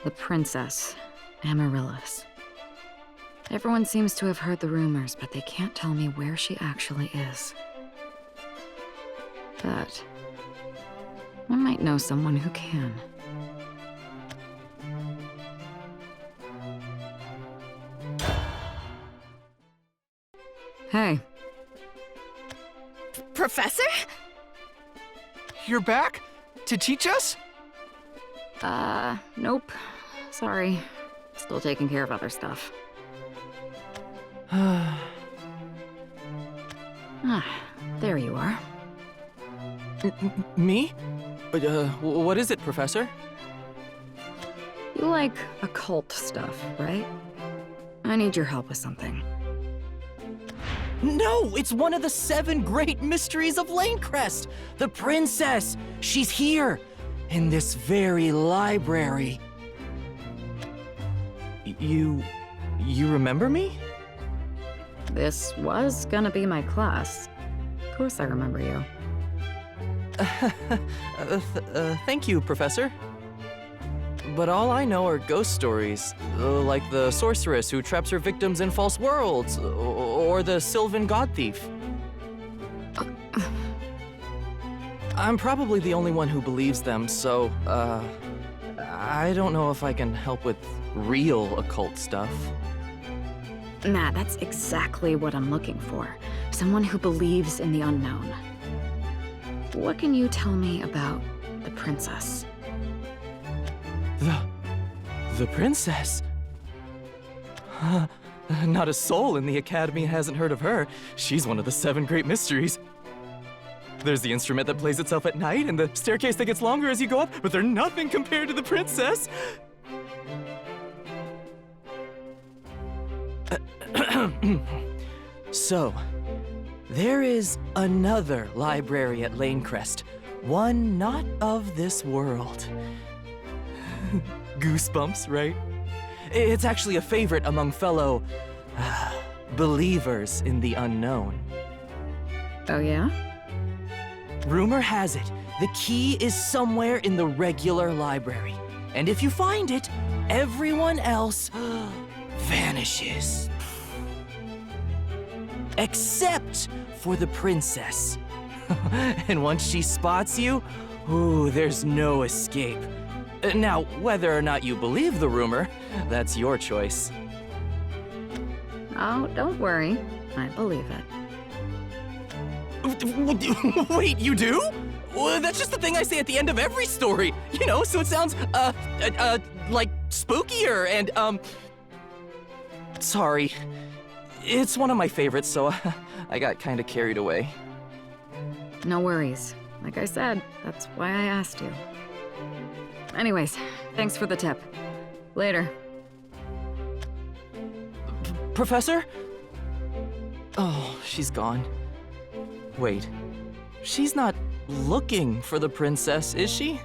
The princess, Amaryllis. Everyone seems to have heard the rumors, but they can't tell me where she actually is. But I might know someone who can. Hey. Professor? You're back? To teach us? Nope. Sorry. Still taking care of other stuff. There you are. Me? What is it, Professor? You like occult stuff, right? I need your help with something. No, it's one of the 7 great mysteries of Lainecrest! The princess! She's here! In this very library. You remember me? This was gonna be my class. Of course I remember you. Thank you, Professor. But all I know are ghost stories, like the sorceress who traps her victims in false worlds, or the Sylvan god thief. I'm probably the only one who believes them, so, I don't know if I can help with real occult stuff. Nah, that's exactly what I'm looking for. Someone who believes in the unknown. What can you tell me about the princess? The princess? Not a soul in the Academy hasn't heard of her. She's one of the 7 great mysteries. There's the instrument that plays itself at night, and the staircase that gets longer as you go up, but they're nothing compared to the princess! So, there is another library at Lainecrest, one not of this world. Goosebumps, right? It's actually a favorite among fellow believers in the unknown. Oh yeah? Rumor has it, the key is somewhere in the regular library. And if you find it, everyone else vanishes. Except for the princess. And once she spots you, ooh, there's no escape. Now, whether or not you believe the rumor, that's your choice. Oh, don't worry. I believe it. Wait, you do? Well, that's just the thing I say at the end of every story. You know, so it sounds, like spookier and, Sorry. It's one of my favorites, so I got kind of carried away. No worries. Like I said, that's why I asked you. Anyways, thanks for the tip. Later. Professor? Oh, she's gone. Wait, she's not looking for the princess, is she?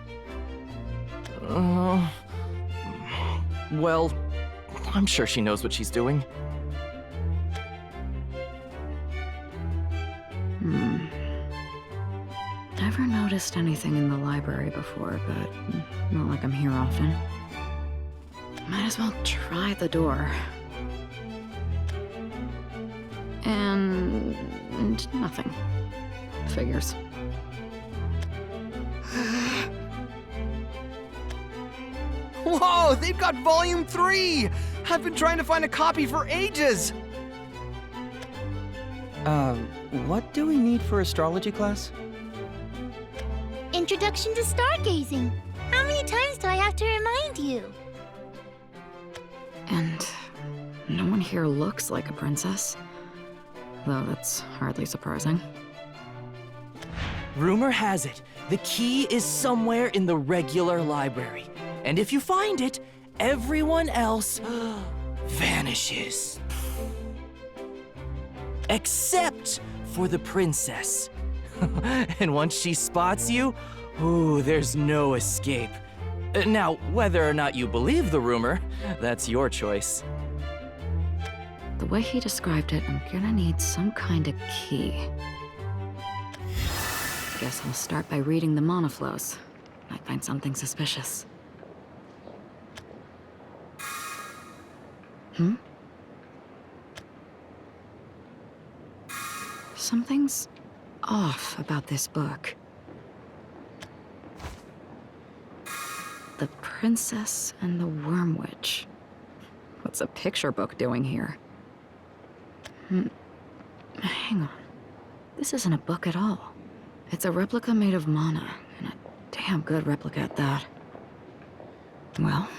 Well, I'm sure she knows what she's doing. Never noticed anything in the library before, but not like I'm here often. Might as well try the door. And nothing. Figures. Whoa, they've got Volume 3! I've been trying to find a copy for ages! What do we need for astrology class? Introduction to stargazing. How many times do I have to remind you? And no one here looks like a princess. Though that's hardly surprising. Rumor has it, the key is somewhere in the regular library. And if you find it, everyone else vanishes. Except for the princess. And once she spots you, ooh, there's no escape. Now, whether or not you believe the rumor, that's your choice. The way he described it, I'm gonna need some kind of key. Guess I'll start by reading the monoflows. Might find something suspicious. Hmm? Something's off about this book. The Princess and the Wyrmwitch. What's a picture book doing here? Hang on. This isn't a book at all. It's a replica made of mana, and a damn good replica at that. Well,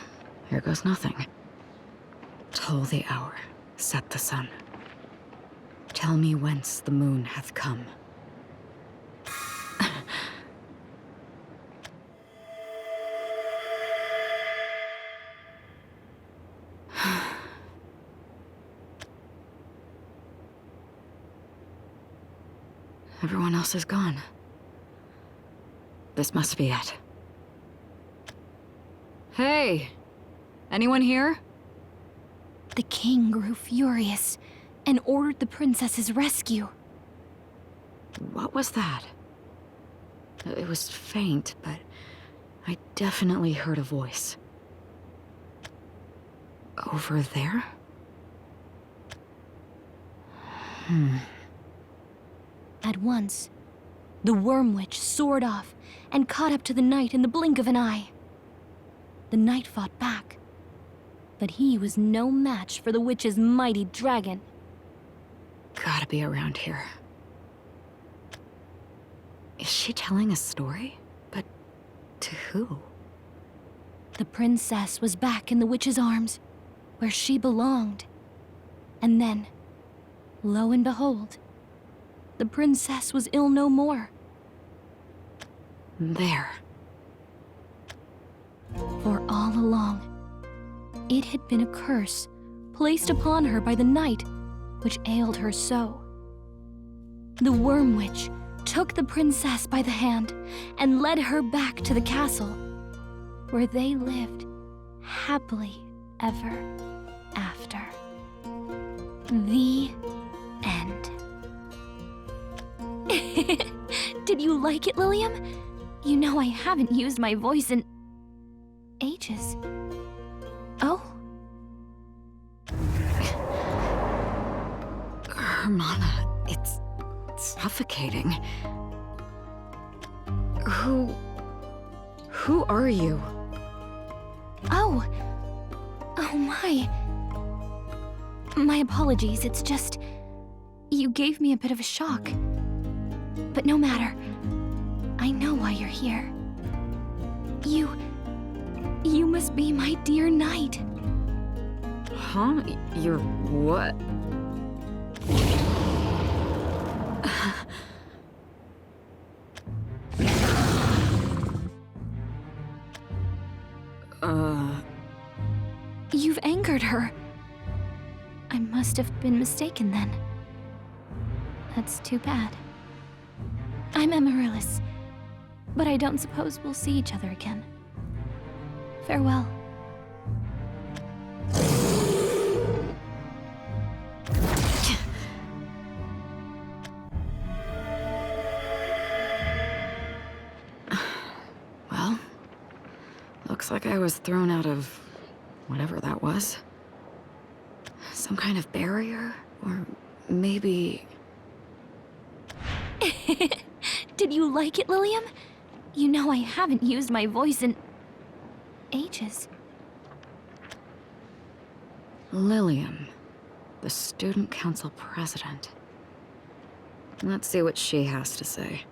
here goes nothing. Toll the hour, set the sun. Tell me whence the moon hath come. Everyone else is gone. This must be it. Hey! Anyone here? The king grew furious and ordered the princess's rescue. What was that? It was faint, but I definitely heard a voice. Over there? At once, the Wyrmwitch soared off and caught up to the knight in the blink of an eye. The knight fought back, but he was no match for the witch's mighty dragon. Gotta be around here. Is she telling a story? But to who? The princess was back in the witch's arms, where she belonged. And then, lo and behold, the princess was ill no more. There. For all along, it had been a curse placed upon her by the night which ailed her so. The Wyrmwitch took the princess by the hand and led her back to the castle, where they lived happily ever after. The end. Did you like it, Lilium? You know I haven't used my voice in ages. Oh? Hermana, it's suffocating. Who are you? Oh! Oh my. My apologies, it's just... You gave me a bit of a shock. But no matter. I know why you're here. You must be my dear knight. Huh? You're what? You've angered her. I must have been mistaken then. That's too bad. I'm Amaryllis, but I don't suppose we'll see each other again. Farewell. Well, looks like I was thrown out of whatever that was. Some kind of barrier? Or maybe... Did you like it, Lilium? You know I haven't used my voice in... ages. Lilium, the student council president. Let's see what she has to say.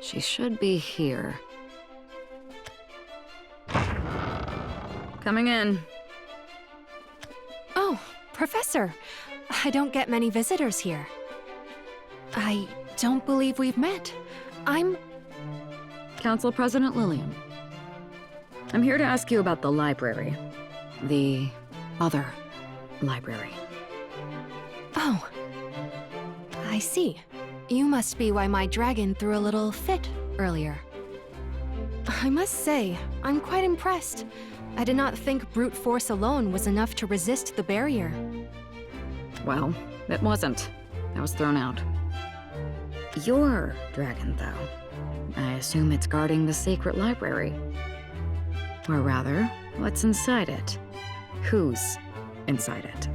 She should be here. Coming in. Oh, Professor. I don't get many visitors here. I don't believe we've met. I'm... Council President Lilium. I'm here to ask you about the library. The other library. Oh. I see. You must be why my dragon threw a little fit earlier. I must say, I'm quite impressed. I did not think brute force alone was enough to resist the barrier. Well, it wasn't. I was thrown out. Your dragon, though. I assume it's guarding the secret library. Or rather, what's inside it? Who's inside it?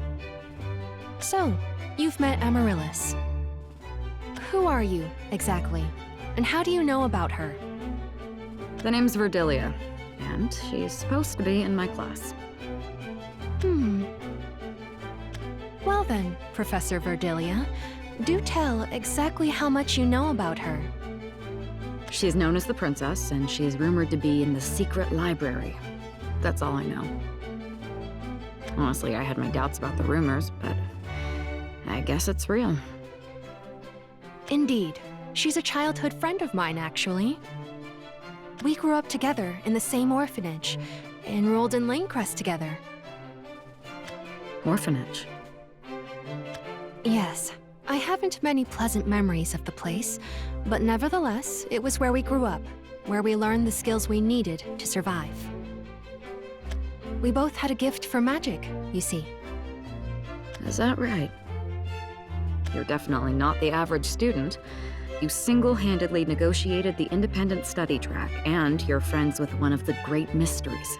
So, you've met Amaryllis. Who are you, exactly? And how do you know about her? The name's Verdilia, and she's supposed to be in my class. Well then, Professor Verdilia, do tell exactly how much you know about her. She's known as the princess, and she's rumored to be in the secret library. That's all I know. Honestly, I had my doubts about the rumors, but I guess it's real. Indeed. She's a childhood friend of mine, actually. We grew up together in the same orphanage, enrolled in Lainecrest together. Orphanage. Yes, I haven't many pleasant memories of the place, but nevertheless, it was where we grew up, where we learned the skills we needed to survive. We both had a gift for magic, you see. Is that right? You're definitely not the average student. You single-handedly negotiated the independent study track, and you're friends with one of the great mysteries.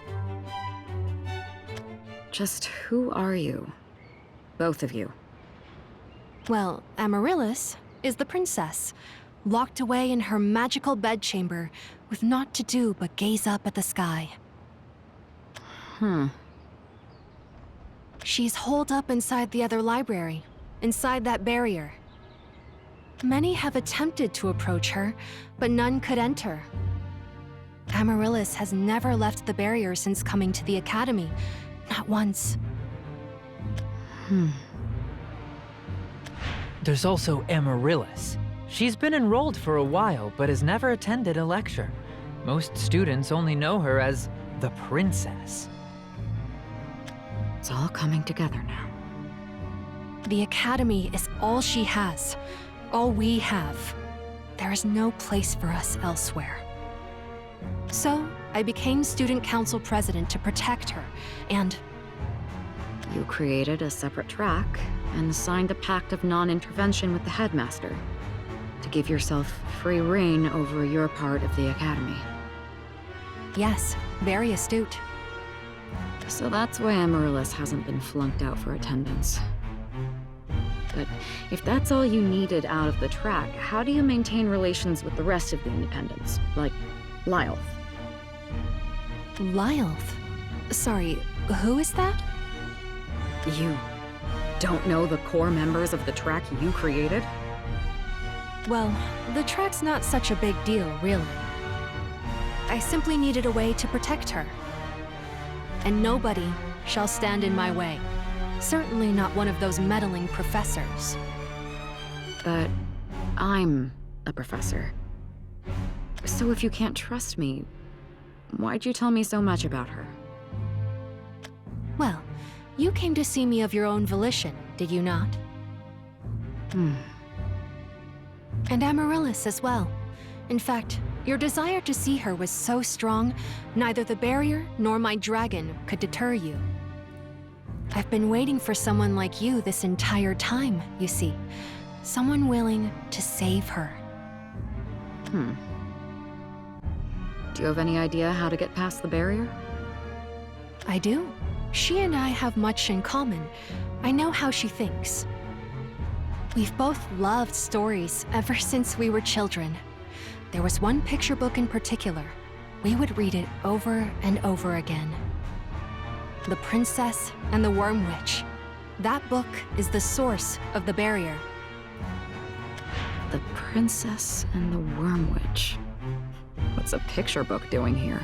Just who are you? Both of you. Well, Amaryllis is the princess, locked away in her magical bedchamber, with naught to do but gaze up at the sky. She's holed up inside the other library, inside that barrier. Many have attempted to approach her, but none could enter. Amaryllis has never left the barrier since coming to the academy, not once. There's also Amaryllis. She's been enrolled for a while, but has never attended a lecture. Most students only know her as the princess. It's all coming together now. The academy is all she has, all we have. There is no place for us elsewhere. So, I became student council president to protect her, and You created a separate track and signed a pact of non-intervention with the headmaster to give yourself free reign over your part of the academy. yes, very astute. So that's why Amaryllis hasn't been flunked out for attendance. But if that's all you needed out of the track, how do you maintain relations with the rest of the independents? Like, Lyle? Lylth? Sorry, who is that? You don't know the core members of the track you created? Well, the track's not such a big deal, really. I simply needed a way to protect her. And nobody shall stand in my way. Certainly not one of those meddling professors. But I'm a professor. So if you can't trust me, why'd you tell me so much about her? Well, you came to see me of your own volition, did you not? And Amaryllis as well. In fact, your desire to see her was so strong, neither the barrier nor my dragon could deter you. I've been waiting for someone like you this entire time, you see. Someone willing to save her. Do you have any idea how to get past the barrier? I do. She and I have much in common. I know how she thinks. We've both loved stories ever since we were children. There was one picture book in particular. We would read it over and over again. The Princess and the Wyrmwitch. That book is the source of the barrier. The Princess and the Wyrmwitch. What's a picture book doing here?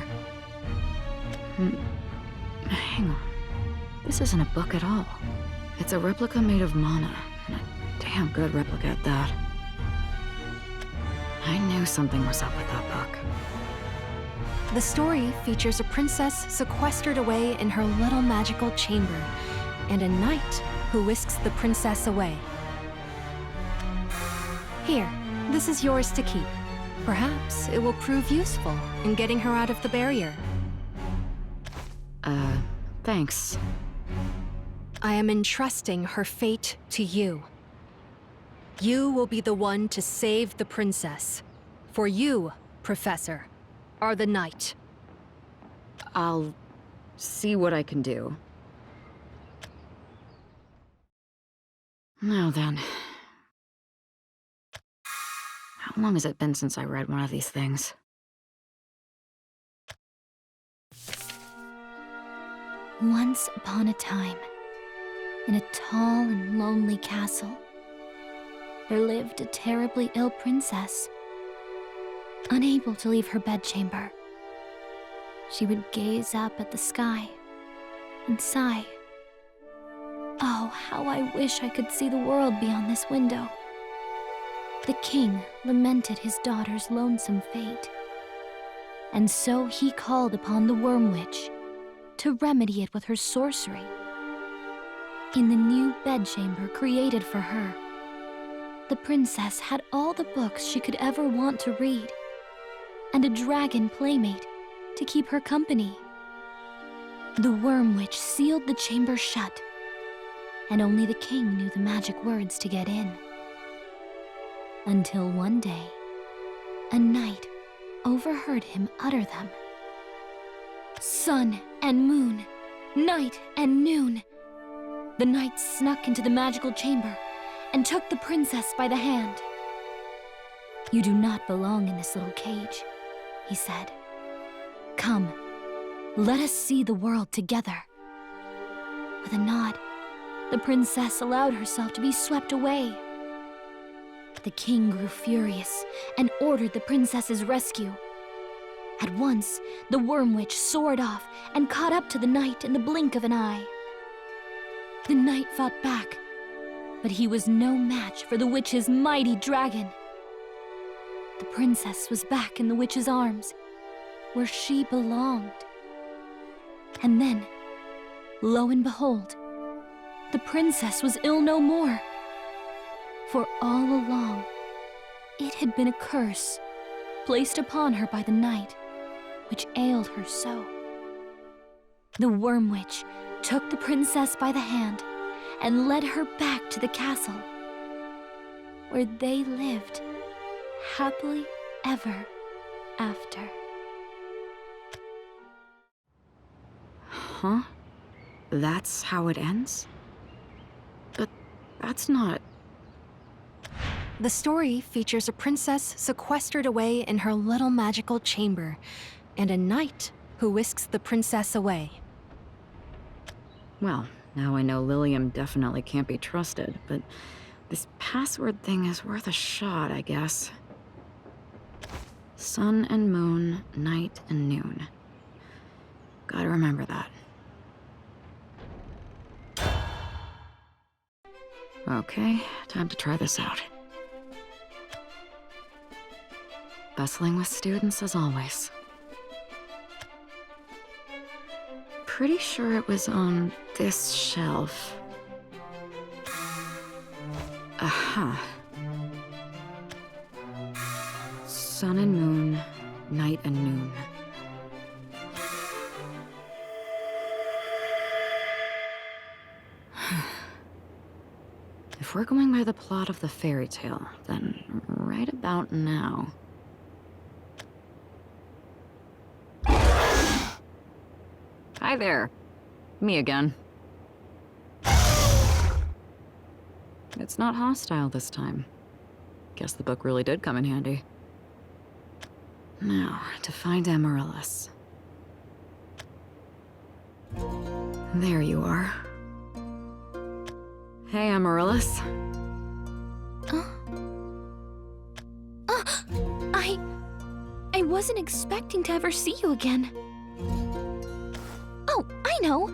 Hang on. This isn't a book at all. It's a replica made of mana, and a damn good replica at that. I knew something was up with that book. The story features a princess sequestered away in her little magical chamber, and a knight who whisks the princess away. Here, this is yours to keep. Perhaps it will prove useful in getting her out of the barrier. Thanks. I am entrusting her fate to you. You will be the one to save the princess. For you, Professor, are the knight. I'll see what I can do. Now then. How long has it been since I read one of these things? Once upon a time, in a tall and lonely castle, there lived a terribly ill princess. Unable to leave her bedchamber, she would gaze up at the sky and sigh. Oh, how I wish I could see the world beyond this window. The king lamented his daughter's lonesome fate, and so he called upon the Wyrmwitch to remedy it with her sorcery. In the new bedchamber created for her, the princess had all the books she could ever want to read, and a dragon playmate to keep her company. The Wyrmwitch sealed the chamber shut, and only the king knew the magic words to get in. Until one day, a knight overheard him utter them. Sun and moon, night and noon. The knight snuck into the magical chamber and took the princess by the hand. You do not belong in this little cage, he said. Come, let us see the world together. With a nod, the princess allowed herself to be swept away. The king grew furious and ordered the princess's rescue. At once, the Wyrmwitch soared off and caught up to the knight in the blink of an eye. The knight fought back, but he was no match for the witch's mighty dragon. The princess was back in the witch's arms, where she belonged. And then, lo and behold, the princess was ill no more. For all along, it had been a curse placed upon her by the knight, which ailed her so. The Wyrmwitch took the princess by the hand and led her back to the castle, where they lived happily ever after. Huh? That's how it ends? But that's not... The story features a princess sequestered away in her little magical chamber, and a knight who whisks the princess away. Well, now I know Lilium definitely can't be trusted, but this password thing is worth a shot, I guess. Sun and moon, night and noon. Gotta remember that. Okay, time to try this out. Bustling with students as always. Pretty sure it was on this shelf. Aha. Sun and moon, night and noon. If we're going by the plot of the fairy tale, then right about now... Hi there. Me again. It's not hostile this time. Guess the book really did come in handy. Now, to find Amaryllis. There you are. Hey, Amaryllis. I wasn't expecting to ever see you again. Oh, I know.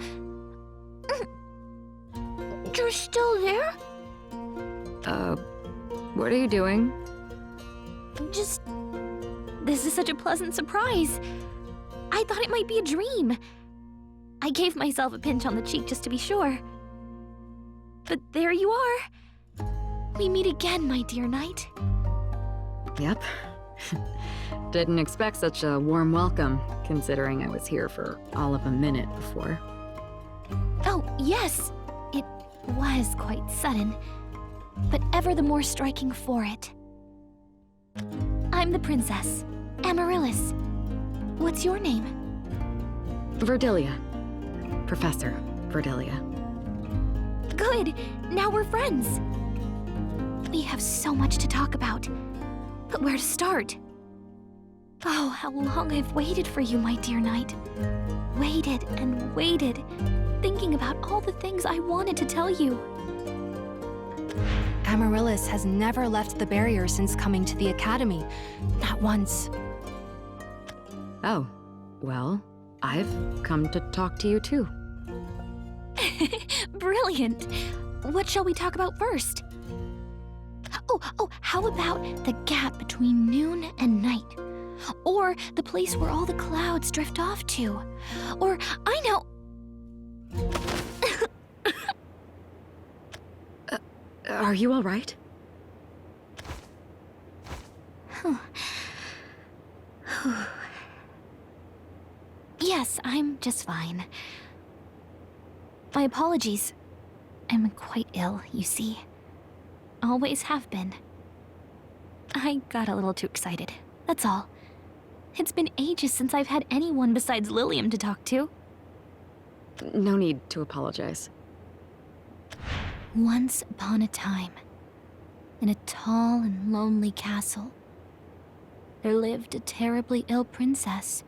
You're still there? What are you doing? This is such a pleasant surprise. I thought it might be a dream. I gave myself a pinch on the cheek just to be sure. But there you are. We meet again, my dear knight. Yep. Didn't expect such a warm welcome, considering I was here for all of a minute before. Oh, yes. It was quite sudden. but ever the more striking for it. I'm the princess, Amaryllis. What's your name? Verdilia. Professor Verdilia. Good, now we're friends. We have so much to talk about, but where to start? Oh, how long I've waited for you, my dear knight. Waited and waited, thinking about all the things I wanted to tell you. Amaryllis has never left the barrier since coming to the academy. Not once. Oh, well, I've come to talk to you too. Brilliant. What shall we talk about first? Oh, how about the gap between noon and night? Or the place where all the clouds drift off to? Or, I know... Are you all right? Yes, I'm just fine. My apologies. I'm quite ill, you see. Always have been. I got a little too excited, that's all. It's been ages since I've had anyone besides Lilium to talk to. No need to apologize. Once upon a time, in a tall and lonely castle, there lived a terribly ill princess.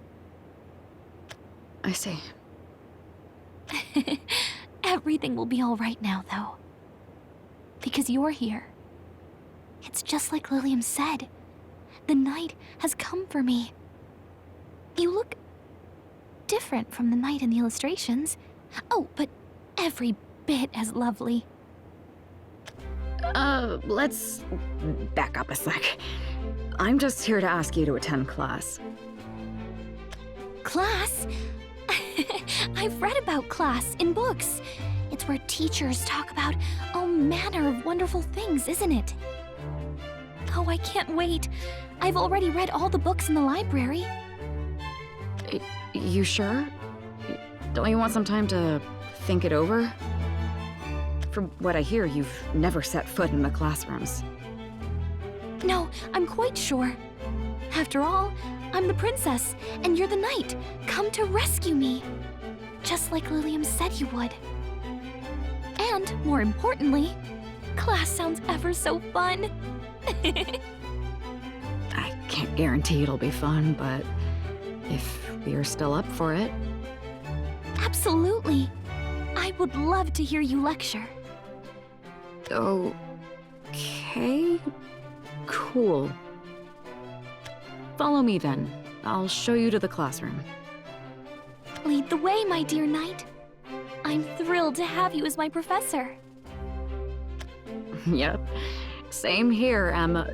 I see. Everything will be all right now, though. Because you're here. It's just like Lilium said. The night has come for me. You look different from the night in the illustrations. Oh, but every bit as lovely. Let's back up a sec. I'm just here to ask you to attend class. Class? I've read about class in books. It's where teachers talk about all manner of wonderful things, isn't it? Oh, I can't wait. I've already read all the books in the library. You sure? Don't you want some time to think it over? From what I hear, you've never set foot in the classrooms. No, I'm quite sure. After all, I'm the princess, and you're the knight, come to rescue me. Just like Lilium said you would. And, more importantly, class sounds ever so fun. I can't guarantee it'll be fun, but if you're still up for it. Absolutely. I would love to hear you lecture. Okay. Cool. Follow me then. I'll show you to the classroom. Lead the way, my dear knight. I'm thrilled to have you as my professor. Yep. Same here, Emma.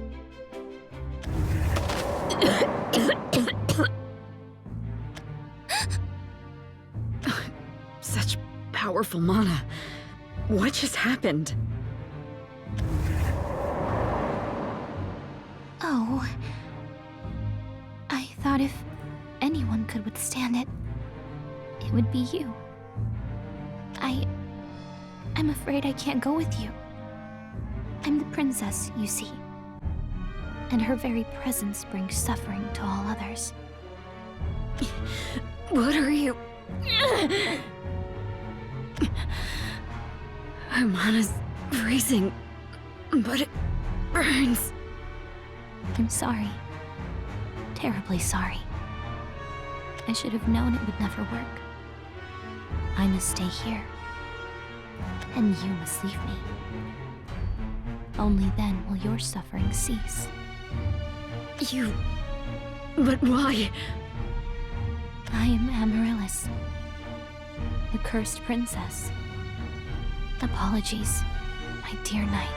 Such powerful mana. What just happened? Oh. I thought if anyone could withstand it, it would be you. I'm afraid I can't go with you. I'm the princess, you see. And her very presence brings suffering to all others. What are you? My mana's freezing, but it burns. I'm sorry. Terribly sorry. I should have known it would never work. I must stay here. And you must leave me. Only then will your suffering cease. You... But why? I am Amaryllis, the cursed princess. Apologies, my dear knight.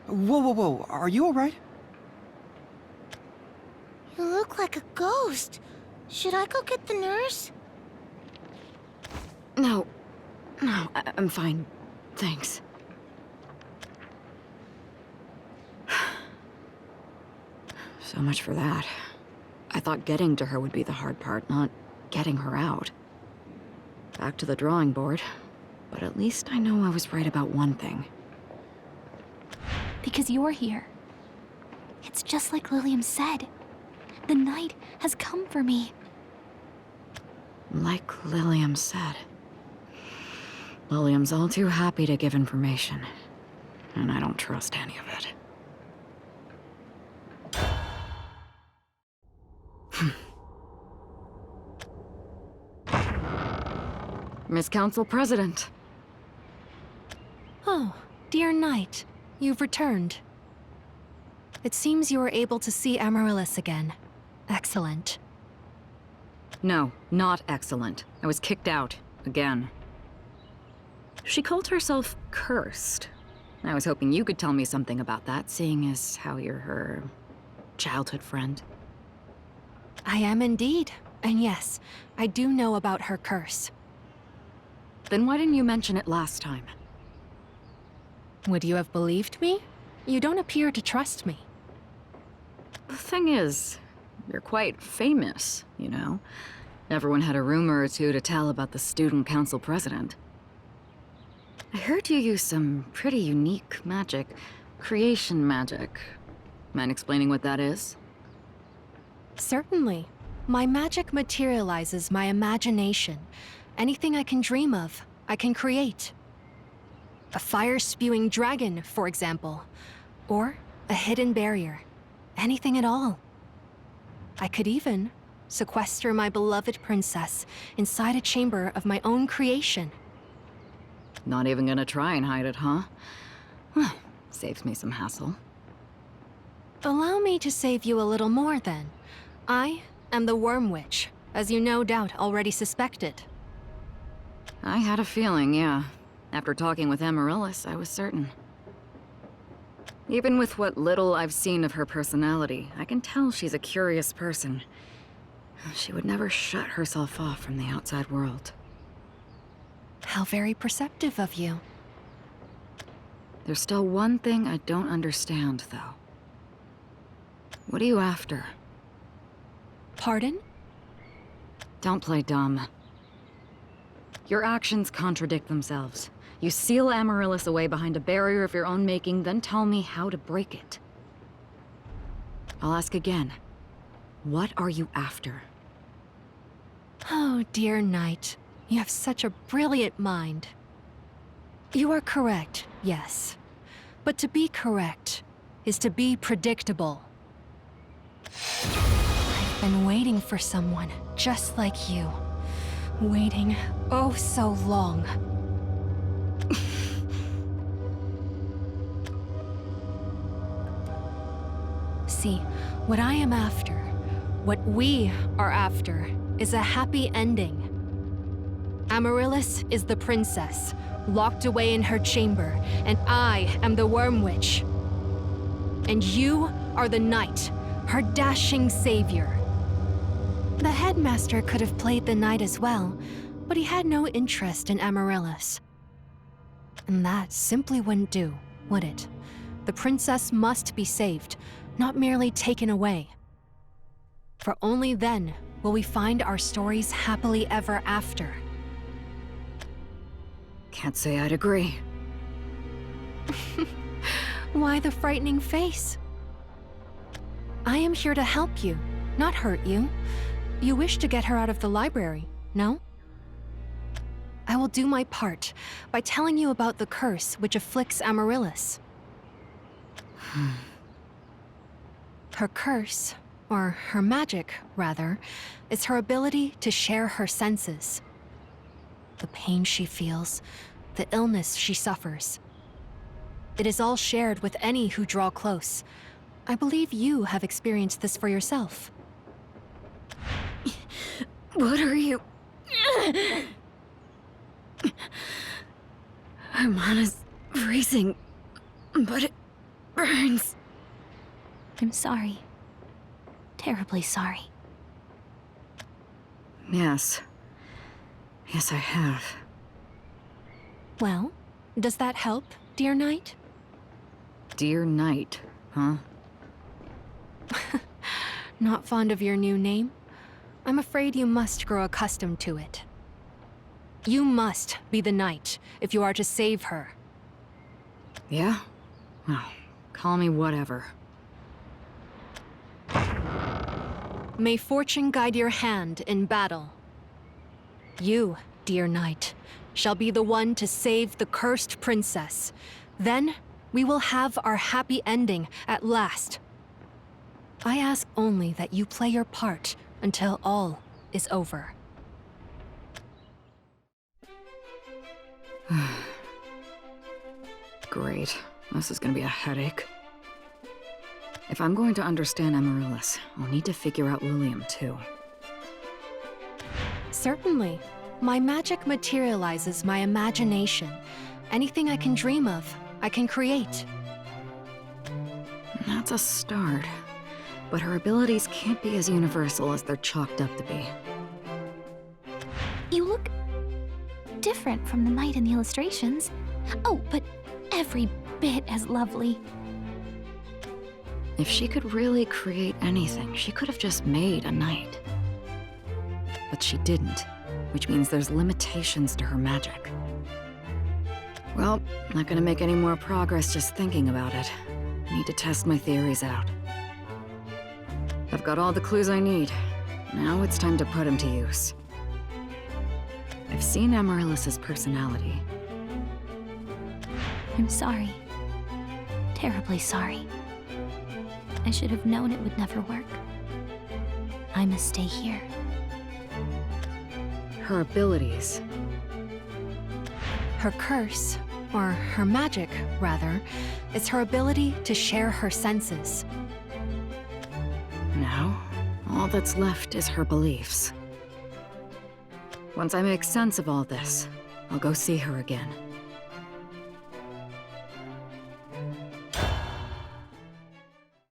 Whoa. Are you alright? You look like a ghost. Should I go get the nurse? No, I'm fine. Thanks. So much for that. I thought getting to her would be the hard part, not getting her out. Back to the drawing board. But at least I know I was right about one thing. Because you're here. It's just like Lilium said. The night has come for me. Like Lilium said. Lilium's all too happy to give information. And I don't trust any of it. Miss Council President. Oh, dear Knight, you've returned. It seems you were able to see Amaryllis again. Excellent. No, not excellent. I was kicked out. Again. She called herself cursed. I was hoping you could tell me something about that, seeing as how you're her childhood friend. I am indeed. And yes, I do know about her curse. Then why didn't you mention it last time? Would you have believed me? You don't appear to trust me. The thing is, you're quite famous, you know? Everyone had a rumor or two to tell about the student council president. I heard you use some pretty unique magic. Creation magic. Mind explaining what that is? Certainly. My magic materializes my imagination. Anything I can dream of, I can create. A fire-spewing dragon, for example. Or a hidden barrier. Anything at all. I could even sequester my beloved princess inside a chamber of my own creation. Not even gonna try and hide it, huh? Well, saves me some hassle. Allow me to save you a little more, then. I am the Wyrmwitch, as you no doubt already suspected. I had a feeling, yeah. After talking with Amaryllis, I was certain. Even with what little I've seen of her personality, I can tell she's a curious person. She would never shut herself off from the outside world. How very perceptive of you. There's still one thing I don't understand, though. What are you after? Pardon? Don't play dumb. Your actions contradict themselves. You seal Amaryllis away behind a barrier of your own making, then tell me how to break it. I'll ask again. What are you after? Oh, dear Knight. You have such a brilliant mind. You are correct, yes. But to be correct is to be predictable. I've been waiting for someone just like you. Waiting oh so long. See, what I am after, what we are after, is a happy ending. Amaryllis is the princess, locked away in her chamber, and I am the Wyrmwitch. And you are the knight, her dashing savior. The headmaster could have played the knight as well, but he had no interest in Amaryllis. And that simply wouldn't do, would it? The princess must be saved, not merely taken away. For only then will we find our stories happily ever after. Can't say I'd agree. Why the frightening face? I am here to help you, not hurt you. You wish to get her out of the library, no? I will do my part by telling you about the curse which afflicts Amaryllis. Her curse, or her magic, rather, is her ability to share her senses. The pain she feels, the illness she suffers. It is all shared with any who draw close. I believe you have experienced this for yourself. What are you... Her mana's freezing, but it burns. I'm sorry. Terribly sorry. Yes. Yes, I have. Well, does that help, dear Knight? Dear Knight, huh? Not fond of your new name? I'm afraid you must grow accustomed to it. You must be the knight if you are to save her. Yeah? Well, call me whatever. May fortune guide your hand in battle. You, dear knight, shall be the one to save the cursed princess. Then, we will have our happy ending at last. I ask only that you play your part until all is over. Great. This is gonna be a headache. If I'm going to understand Amaryllis, I'll need to figure out Lilium too. Certainly. My magic materializes my imagination. Anything I can dream of, I can create. That's a start. But her abilities can't be as universal as they're chalked up to be. You look different from the knight in the illustrations. Oh, but every bit as lovely. If she could really create anything, she could have just made a knight. But she didn't, which means there's limitations to her magic. Well, not gonna make any more progress just thinking about it. I need to test my theories out. I've got all the clues I need. Now it's time to put them to use. I've seen Amaryllis' personality. I'm sorry. Terribly sorry. I should have known it would never work. I must stay here. Her abilities. Her curse, or her magic, rather, is her ability to share her senses. Now, all that's left is her beliefs. Once I make sense of all this, I'll go see her again.